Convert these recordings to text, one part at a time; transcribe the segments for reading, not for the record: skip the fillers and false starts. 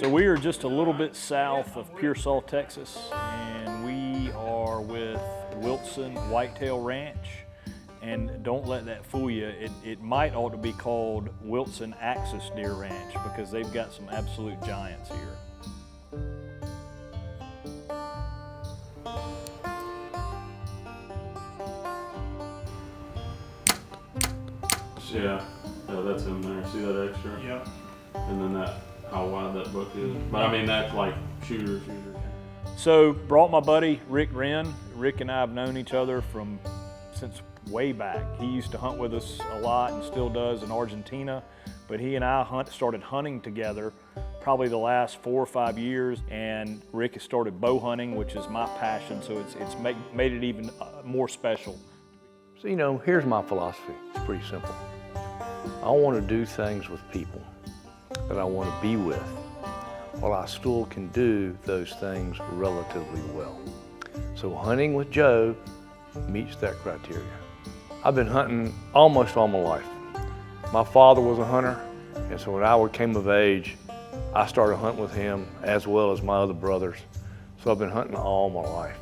So we are just a little bit south of Pearsall, Texas, and we are with Wilson Whitetail Ranch. And don't let that fool you. It might ought to be called Wilson ASIO Gear Ranch because they've got some absolute giants here. Yeah, that's in there. See that extra? Yep. And then that, how wide that book is. But I mean, that's like shooter. So brought my buddy Rick Wren. Rick and I have known each other since way back. He used to hunt with us a lot and still does in Argentina. But he and I started hunting together probably the last 4 or 5 years. And Rick has started bow hunting, which is my passion. So it's made it even more special. So, you know, here's my philosophy. It's pretty simple. I want to do things with people that I want to be with, while I still can do those things relatively well. So hunting with Joe meets that criteria. I've been hunting almost all my life. My father was a hunter, and so when I came of age, I started hunting with him as well as my other brothers. So I've been hunting all my life.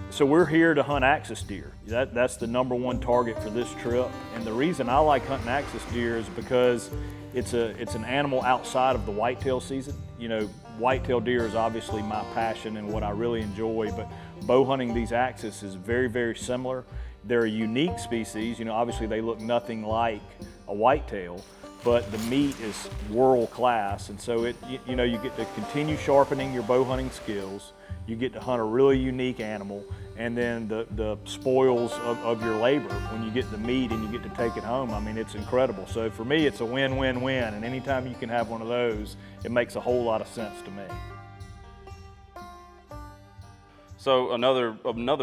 So we're here to hunt axis deer. That's the #1 target for this trip. And the reason I like hunting axis deer is because it's an animal outside of the whitetail season. You know, whitetail deer is obviously my passion and what I really enjoy, but bow hunting these axis is very, very similar. They're a unique species. You know, obviously they look nothing like a whitetail, but the meat is world class. And so you know, you get to continue sharpening your bow hunting skills. You get to hunt a really unique animal, and then the spoils of your labor when you get the meat and you get to take it home. I mean, it's incredible. So for me, it's a win-win-win, and anytime you can have one of those, it makes a whole lot of sense to me. So another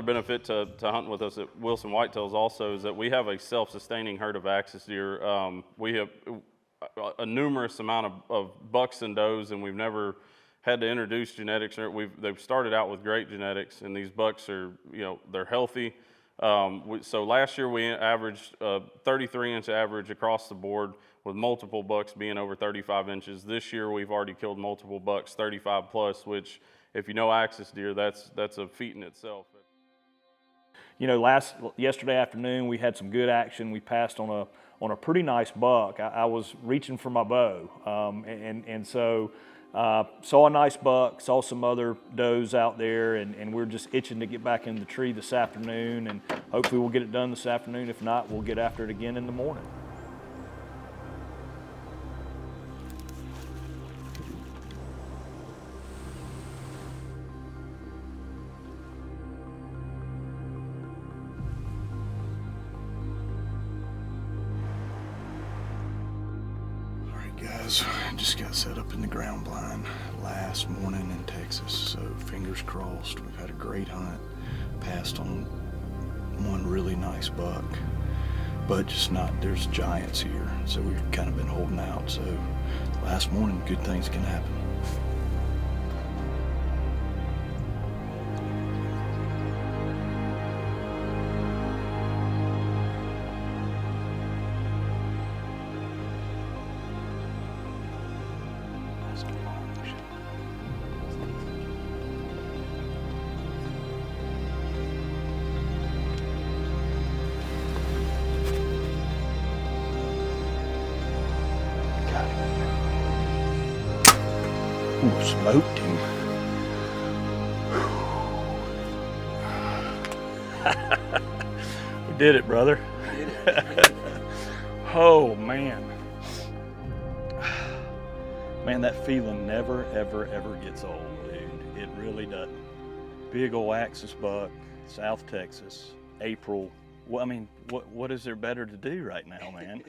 benefit to hunting with us at Wilson Whitetails also is that we have a self-sustaining herd of axis deer. We have a numerous amount of bucks and does, and we've never had to introduce genetics. They've started out with great genetics, and these bucks are, you know, they're healthy. So last year we averaged 33-inch average across the board, with multiple bucks being over 35 inches. This year we've already killed multiple bucks 35 plus, which, if you know axis deer, that's a feat in itself. You know, yesterday afternoon we had some good action. We passed on a pretty nice buck. I was reaching for my bow, and so. Saw a nice buck, saw some other does out there, and we're just itching to get back in the tree this afternoon, and hopefully we'll get it done this afternoon. If not, we'll get after it again in the morning. Guys, just got set up in the ground blind last morning in Texas, so fingers crossed. We've had a great hunt, passed on one really nice buck, but there's giants here, so we've kind of been holding out. So last morning, good things can happen. Ooh, smoked him. We did it, brother. Oh, man. Man, that feeling never, ever, ever gets old, dude. It really doesn't. Big old axis buck, South Texas, April. Well, I mean, what is there better to do right now, man?